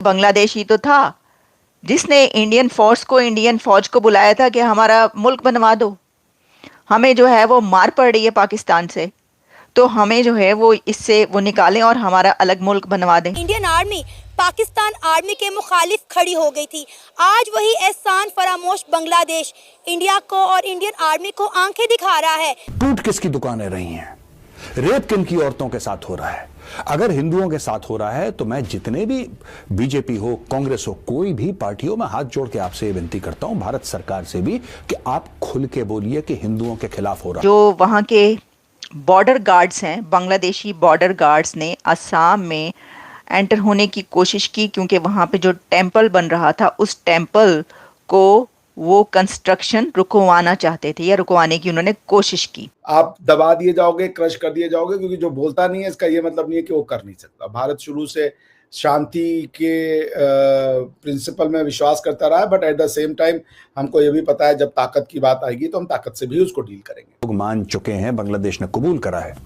बांग्लादेश ही तो था जिसने इंडियन फौज को बुलाया था कि हमारा मुल्क बनवा दो। हमें जो है वो मार पड़ रही है पाकिस्तान से, तो हमें जो है वो इससे वो निकालें और हमारा अलग मुल्क बनवा दें। इंडियन आर्मी पाकिस्तान आर्मी के मुखालिफ खड़ी हो गई थी। आज वही एहसान फरामोश बांग्लादेश इंडिया को और इंडियन आर्मी को आंखें दिखा रहा है। टूट किसकी दुकानें रही हैं, रेप किन की औरतों के साथ हो रहा है। अगर हिंदुओं के साथ हो रहा है तो मैं जितने भी बीजेपी हो, कांग्रेस हो, कोई भी पार्टी हो, मैं हाथ जोड़ के आपसे ये विनती करता हूं, भारत सरकार से भी, कि आप खुल के बोलिए कि हिंदुओं के खिलाफ हो रहा है। जो वहाँ के बॉर्डर गार्ड्स हैं, बांग्लादेशी बॉर्डर गार्ड्स ने असम में एंटर होने की कोशिश की, क्योंकि वहाँ पे जो टेंपल बन रहा था उस टेंपल को वो कंस्ट्रक्शन रुकवाना चाहते थे या रुकवाने की उन्होंने कोशिश की। आप दबा दिए जाओगे, क्रश कर दिए जाओगे, क्योंकि जो बोलता नहीं है इसका ये मतलब नहीं है कि वो कर नहीं सकता। भारत शुरू से शांति के प्रिंसिपल में विश्वास करता रहा है, but at the same time हमको ये भी पता है जब ताकत की बात आएगी तो हम ताकत से भी उसको डील करेंगे। लोग मान चुके हैं, बांग्लादेश ने कबूल करा है,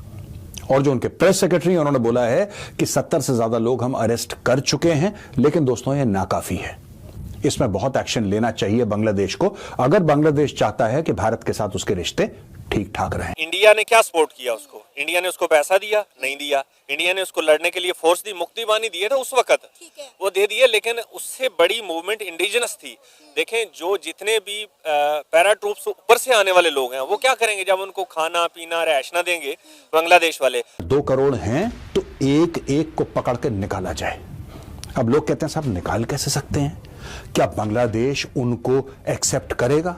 और जो उनके प्रेस सेक्रेटरी उन्होंने बोला है कि 70 से ज्यादा लोग हम अरेस्ट कर चुके हैं। लेकिन दोस्तों ये नाकाफी है, इसमें बहुत एक्शन लेना चाहिए बांग्लादेश को, अगर बांग्लादेश चाहता है कि भारत के साथ उसके रिश्ते ठीक ठाक रहें। इंडिया ने क्या सपोर्ट किया उसको? इंडिया ने उसको पैसा दिया? नहीं दिया। इंडिया ने उसको लड़ने के लिए फोर्स दी, मुक्ति बानी दिए थे उस वक्त, वो दे दिए, लेकिन उससे बड़ी मूवमेंट इंडिजिनस थी। देखें, जो जितने भी पैरा ट्रूप्स ऊपर से आने वाले लोग हैं वो क्या करेंगे जब उनको खाना पीना रैश ना देंगे बांग्लादेश वाले। 2 करोड़ हैं तो एक एक को पकड़ के निकाला जाए। अब लोग कहते हैं साहब निकाल कैसे सकते हैं, क्या बांग्लादेश उनको एक्सेप्ट करेगा?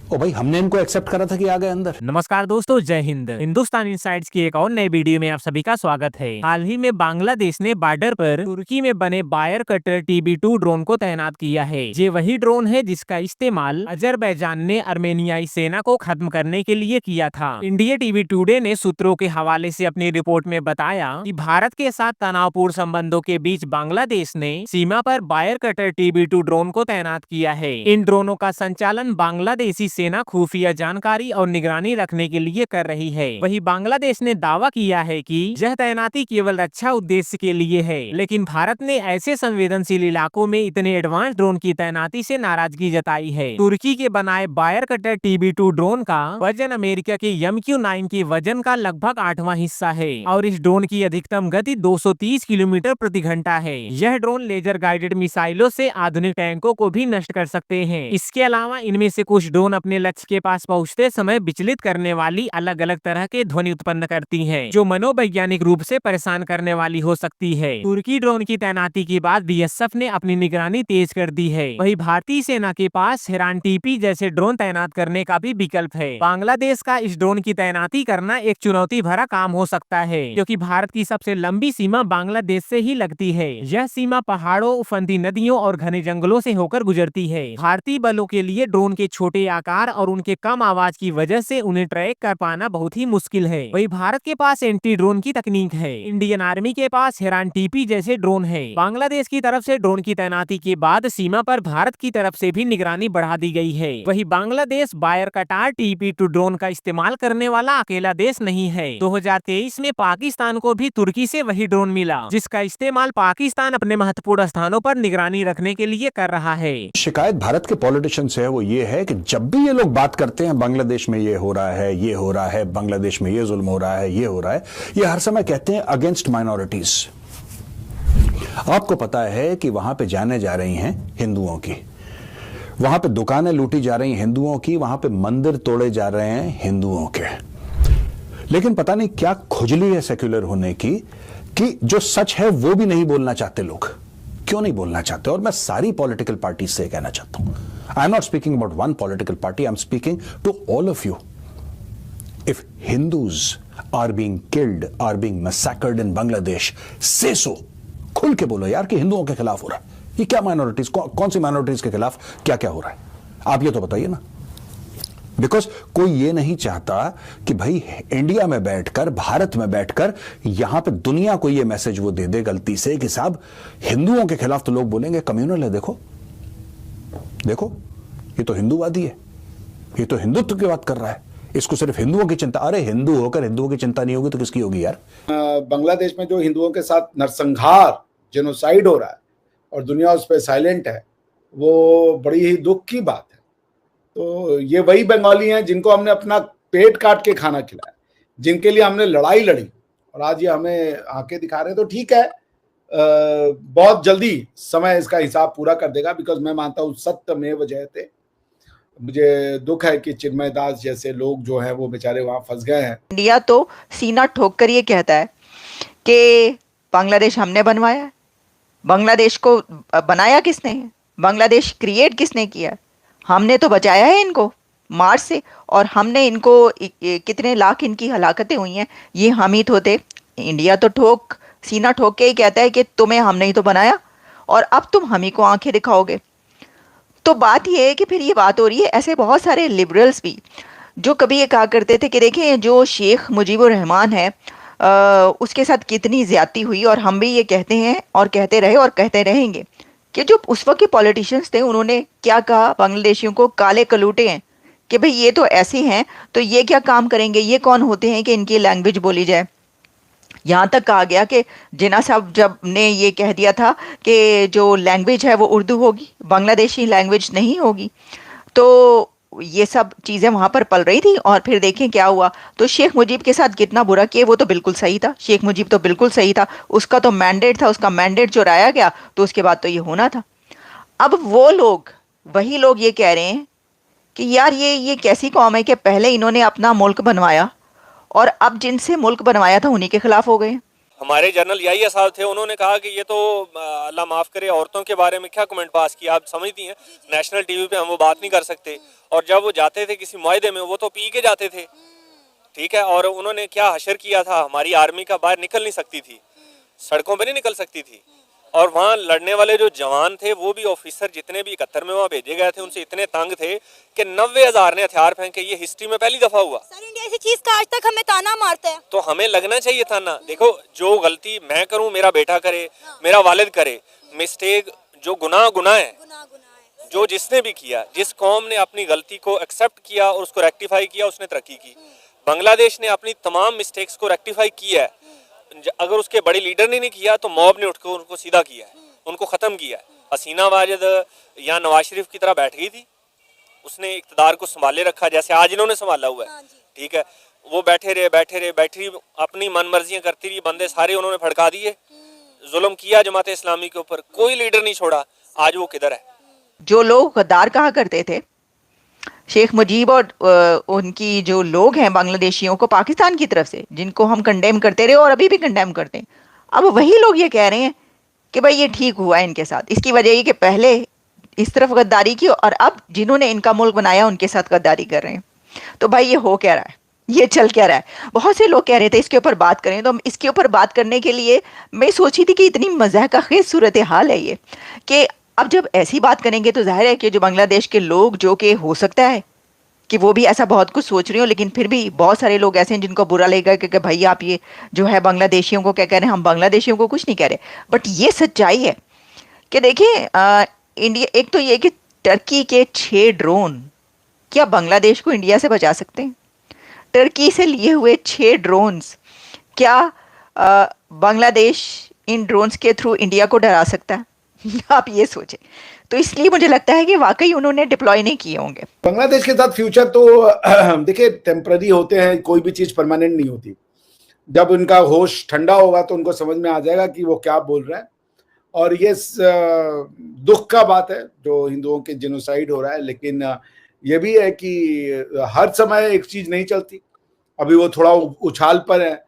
ओ भाई, हमने इनको एक्सेप्ट करा था कि आ गए अंदर। नमस्कार दोस्तों, जय हिंद। हिंदुस्तान इनसाइट्स की एक और नई वीडियो में आप सभी का स्वागत है। हाल ही में बांग्लादेश ने बॉर्डर पर तुर्की में बने बायर कटर TB2 ड्रोन को तैनात किया है। ये वही ड्रोन है जिसका इस्तेमाल अजरबैजान ने अर्मेनियाई सेना को खत्म करने के लिए किया था। इंडिया टीवी टुडे ने सूत्रों के हवाले से अपनी रिपोर्ट में बताया कि भारत के साथ तनावपूर्ण संबंधों के बीच बांग्लादेश ने सीमा पर बायर कटर TB2 ड्रोन को तैनात किया है। इन ड्रोनों का संचालन बांग्लादेशी सेना खुफिया जानकारी और निगरानी रखने के लिए कर रही है। वहीं बांग्लादेश ने दावा किया है कि यह तैनाती केवल रक्षा उद्देश्य के लिए है, लेकिन भारत ने ऐसे संवेदनशील इलाकों में इतने एडवांस ड्रोन की तैनाती से नाराजगी जताई है। तुर्की के बनाए बायर कटर TB2 ड्रोन का वजन अमेरिका के MQ-9 के वजन का लगभग 8वां हिस्सा है और इस ड्रोन की अधिकतम गति 230 किलोमीटर प्रति घंटा है। यह ड्रोन लेजर गाइडेड मिसाइलों से आधुनिक टैंकों को भी नष्ट कर सकते हैं। इसके अलावा इनमें से कुछ ड्रोन अपने लक्ष्य के पास पहुंचते समय विचलित करने वाली अलग अलग तरह के ध्वनि उत्पन्न करती हैं, जो मनोवैज्ञानिक रूप से परेशान करने वाली हो सकती है। तुर्की ड्रोन की तैनाती के बाद BSF ने अपनी निगरानी तेज कर दी है। वहीं भारतीय सेना के पास हेरान TP जैसे ड्रोन तैनात करने का भी विकल्प है। बांग्लादेश का इस ड्रोन की तैनाती करना एक चुनौती भरा काम हो सकता है, क्योंकि भारत की सबसे लंबी सीमा बांग्लादेश से ही लगती है। यह सीमा पहाड़ों, उफंती नदियों और घने जंगलों से होकर गुजरती है। भारतीय बलों के लिए ड्रोन के छोटे आकार और उनके कम आवाज की वजह से उन्हें ट्रैक कर पाना बहुत ही मुश्किल है। वहीं भारत के पास एंटी ड्रोन की तकनीक है। इंडियन आर्मी के पास हेरान TP जैसे ड्रोन है। बांग्लादेश की तरफ से ड्रोन की तैनाती के बाद सीमा पर भारत की तरफ से भी निगरानी बढ़ा दी गई है। वहीं बांग्लादेश बायर कटार TB2 ड्रोन का इस्तेमाल करने वाला अकेला देश नहीं है। 2023 में पाकिस्तान को भी तुर्की से वही ड्रोन मिला, जिसका इस्तेमाल पाकिस्तान अपने महत्वपूर्ण स्थानों पर निगरानी रखने के लिए कर रहा है। शिकायत भारत के पॉलिटिशियन से है वो ये है कि जब भी ये लोग बात करते हैं बांग्लादेश में ये हो रहा है, ये हो रहा है, बांग्लादेश में ये जुल्म हो रहा है, ये हो रहा है, ये हर समय कहते हैं अगेंस्ट माइनॉरिटीज। आपको पता है कि वहां पे जाने जा रही हैं हिंदुओं की, वहां पे दुकानें लूटी जा रही हैं हिंदुओं की, वहां पे मंदिर तोड़े जा रहे हैं हिंदुओं के। लेकिन पता नहीं क्या खुजली है सेक्युलर होने की कि जो सच है वो भी नहीं बोलना चाहते लोग। क्यों नहीं बोलना चाहते? और मैं सारी पॉलिटिकल पार्टी से कहना चाहता हूं, I am not speaking about one political party, I am speaking to all of you. If Hindus are being killed, are being massacred in Bangladesh, से सो, खुल के बोलो यार कि हिंदुओं के खिलाफ हो रहा है। ये क्या माइनॉरिटीज, कौन सी माइनॉरिटीज के खिलाफ क्या क्या हो रहा है, आप ये तो बताइए ना। बिकॉज कोई ये नहीं चाहता कि भाई इंडिया में बैठकर, भारत में बैठकर यहां पे दुनिया को ये मैसेज वो दे दे गलती से कि साहब हिंदुओं के खिलाफ, तो लोग बोलेंगे कम्युनल है। देखो देखो, ये तो हिंदूवादी है, ये तो हिंदुत्व की बात कर रहा है, इसको सिर्फ हिंदुओं की चिंता। अरे हिंदू होकर हिंदुओं की चिंता नहीं होगी तो किसकी होगी यार? बांग्लादेश में जो हिंदुओं के साथ नरसंहार, जेनोसाइड हो रहा है, और दुनिया उस पर साइलेंट है, वो बड़ी ही दुख की बात है। तो ये वही बंगाली हैं जिनको हमने अपना पेट काट के खाना खिलाया, जिनके लिए हमने लड़ाई लड़ी, और आज ये हमें आंखें दिखा रहे हैं। तो ठीक है, बहुत जल्दी समय इसका हिसाब पूरा कर देगा, बिकॉज मैं मानता हूँ सत्यमेव जयते। मुझे दुख है कि चिन्मय दास जैसे लोग जो हैं वो बेचारे वहां फंस गए हैं। इंडिया तो सीना ठोक कर ये कहता है कि बांग्लादेश हमने बनवाया है। बांग्लादेश को बनाया किसने है? बांग्लादेश क्रिएट किसने किया? हमने तो बचाया है इनको मार से, और हमने इनको कितने लाख इनकी हलाकतें हुई हैं, ये हम ही तो थे। इंडिया तो सीना ठोक के ही कहता है कि तुम्हें हमने ही तो बनाया, और अब तुम हम ही को आंखें दिखाओगे। तो बात ये है कि फिर ये बात हो रही है, ऐसे बहुत सारे लिबरल्स भी जो कभी ये कहा करते थे कि देखिए जो शेख मुजीबुर रहमान है उसके साथ कितनी ज्यादती हुई, और हम भी ये कहते हैं और कहते रहे और कहते रहेंगे कि जो उस वक्त के पॉलिटिशियंस थे उन्होंने क्या कहा, बांग्लादेशियों को काले कलूटे हैं कि भाई ये तो ऐसे हैं, तो ये क्या काम करेंगे, ये कौन होते हैं कि इनकी लैंग्वेज बोली जाए। यहाँ तक कहा गया कि जिन्ना साहब जब ने ये कह दिया था कि जो लैंग्वेज है वो उर्दू होगी, बांग्लादेशी लैंग्वेज नहीं होगी। तो ये सब चीज़ें वहाँ पर पल रही थी, और फिर देखें क्या हुआ। तो शेख मुजीब के साथ कितना बुरा किया, वो तो बिल्कुल सही था, शेख मुजीब तो बिल्कुल सही था, उसका तो मैंडेट था, उसका मैंडेट चुराया गया, तो उसके बाद तो ये होना था। अब वो लोग, वही लोग ये कह रहे हैं कि यार ये कैसी कौम है कि पहले इन्होंने अपना मुल्क बनवाया और अब जिनसे मुल्क बनवाया था उन्हीं के खिलाफ हो गए। हमारे जनरल याहिया साहब थे, उन्होंने कहा कि ये तो अल्लाह माफ़ करे, औरतों के बारे में क्या कमेंट पास किया। आप समझती हैं नेशनल टीवी पे हम वो बात नहीं कर सकते, और जब वो जाते थे किसी मुआहदे में वो तो पी के जाते थे, ठीक है। और उन्होंने क्या हशर किया था, हमारी आर्मी का बाहर निकल नहीं सकती थी, सड़कों पे नहीं निकल सकती थी, और वहाँ लड़ने वाले जो जवान थे वो भी ऑफिसर जितने भी 71 में वहाँ भेजे गए थे उनसे इतने तंग थे कि 90,000 ने हथियार फेंके। ये हिस्ट्री में पहली दफा हुआ। सर इंडिया ऐसी चीज का आज तक हमें ताना मारता है, तो हमें लगना चाहिए था ना। देखो जो गलती मैं करूं, मेरा बेटा करे, मेरा वालिद करे, मिस्टेक जो गुनाह है, गुनाह गुनाह है। जो जिसने भी किया, जिस कौम ने अपनी गलती को एक्सेप्ट किया और उसको रेक्टिफाई किया, उसने तरक्की की। बांग्लादेश ने अपनी तमाम मिस्टेक्स को रेक्टिफाई किया है। अगर उसके बड़े लीडर ने नहीं किया तो मॉब ने उठकर उनको सीधा किया है, उनको ख़त्म किया है। हसीना वाजिद या नवाज शरीफ की तरह बैठ गई थी, उसने इक़्तिदार को संभाले रखा जैसे आज इन्होंने संभाला हुआ है, ठीक है। वो बैठी रही, अपनी मन मर्जियाँ करती रही, बंदे सारे उन्होंने फड़का दिए, जुल्म किया जमात इस्लामी के ऊपर, कोई लीडर नहीं छोड़ा। आज वो किधर है? जो लोग गद्दार कहा करते थे, शेख मुजीब और उनकी जो लोग हैं बांग्लादेशियों को पाकिस्तान की तरफ से, जिनको हम कंडेम करते रहे और अभी भी कंडेम करते हैं, अब वही लोग ये कह रहे हैं कि भाई ये ठीक हुआ है इनके साथ। इसकी वजह ये कि पहले इस तरफ गद्दारी की और अब जिन्होंने इनका मुल्क बनाया उनके साथ गद्दारी कर रहे हैं। तो भाई ये हो क्या रहा है, ये चल क्या रहा है? बहुत से लोग कह रहे थे इसके ऊपर बात करें, तो हम इसके ऊपर बात करने के लिए मैं सोची थी कि इतनी मज़ाक़ सूरत हाल है ये, कि अब जब ऐसी बात करेंगे तो जाहिर है कि जो बांग्लादेश के लोग, जो कि हो सकता है कि वो भी ऐसा बहुत कुछ सोच रही हो, लेकिन फिर भी बहुत सारे लोग ऐसे हैं जिनको बुरा लगेगा कि भाई आप ये जो है बांग्लादेशियों को क्या कह रहे हैं। हम बांग्लादेशियों को कुछ नहीं कह रहे, बट ये सच्चाई है कि देखिए इंडिया, एक तो ये कि टर्की के 6 ड्रोन क्या बांग्लादेश को इंडिया से बचा सकते हैं? टर्की से लिए हुए 6 ड्रोन्स क्या बांग्लादेश इन ड्रोन्स के थ्रू इंडिया को डरा सकता है? आप ये सोचें। तो इसलिए मुझे लगता है कि वाकई उन्होंने डिप्लॉय नहीं किए होंगे। बांग्लादेश के साथ फ्यूचर तो देखिए टेम्पररी होते हैं, कोई भी चीज परमानेंट नहीं होती। जब उनका होश ठंडा होगा तो उनको समझ में आ जाएगा कि वो क्या बोल रहा है। और ये दुख का बात है जो हिंदुओं के जेनोसाइड हो रहा है, लेकिन ये भी है कि हर समय एक चीज नहीं चलती। अभी वो थोड़ा उछाल पर है,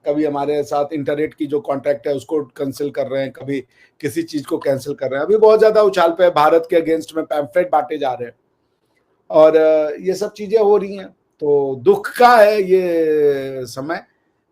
कभी हमारे साथ इंटरनेट की जो कॉन्ट्रैक्ट है उसको कैंसिल कर रहे हैं, कभी किसी चीज को कैंसिल कर रहे हैं। अभी बहुत ज्यादा उछाल पे है, भारत के अगेंस्ट में पैम्फलेट बांटे जा रहे हैं और ये सब चीजें हो रही हैं। तो दुख का है ये समय,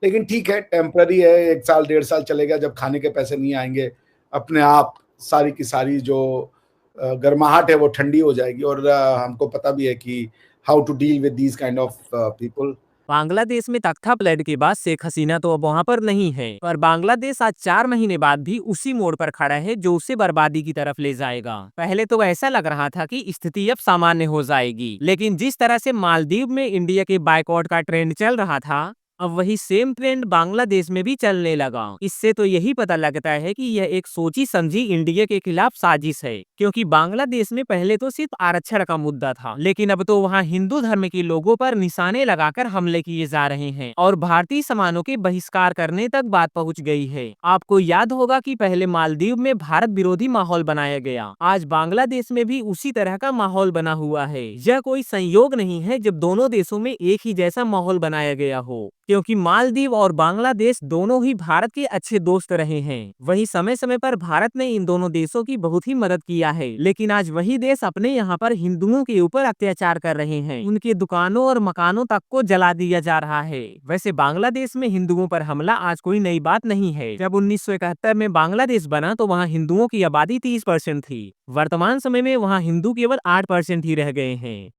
लेकिन ठीक है, टेम्पररी है। 1 साल 1.5 साल चलेगा, जब खाने के पैसे नहीं आएंगे अपने आप सारी की सारी जो गर्माहट है वो ठंडी हो जाएगी। और हमको पता भी है कि how to deal with these kind of people. Bangladesh में तख्ता पलट के बाद शेख हसीना तो अब वहाँ पर नहीं है, पर बांग्लादेश आज 4 महीने बाद भी उसी मोड़ पर खड़ा है जो उसे बर्बादी की तरफ ले जाएगा। पहले तो ऐसा लग रहा था कि स्थिति अब सामान्य हो जाएगी, लेकिन जिस तरह से मालदीव में इंडिया के बायकॉट का ट्रेंड चल रहा था, अब वही सेम ट्रेंड बांग्लादेश में भी चलने लगा। इससे तो यही पता लगता है कि यह एक सोची समझी इंडिया के खिलाफ साजिश है, क्योंकि बांग्लादेश में पहले तो सिर्फ आरक्षण का मुद्दा था, लेकिन अब तो वहाँ हिंदू धर्म के लोगों पर निशाने लगाकर हमले किए जा रहे हैं और भारतीय सामानों के बहिष्कार करने तक बात पहुँच गई है। आपको याद होगा कि पहले मालदीव में भारत विरोधी माहौल बनाया गया, आज बांग्लादेश में भी उसी तरह का माहौल बना हुआ है। यह कोई संयोग नहीं है जब दोनों देशों में एक ही जैसा माहौल बनाया गया हो, क्योंकि मालदीव और बांग्लादेश दोनों ही भारत के अच्छे दोस्त रहे हैं। वही समय समय पर भारत ने इन दोनों देशों की बहुत ही मदद किया है, लेकिन आज वही देश अपने यहाँ पर हिंदुओं के ऊपर अत्याचार कर रहे हैं। उनके दुकानों और मकानों तक को जला दिया जा रहा है। वैसे बांग्लादेश में हिंदुओं पर हमला आज कोई नई बात नहीं है। जब 1971 में बांग्लादेश बना तो वहाँ हिंदुओं की आबादी 30% थी। वर्तमान समय में वहाँ हिंदू केवल 8% ही रह गए हैं।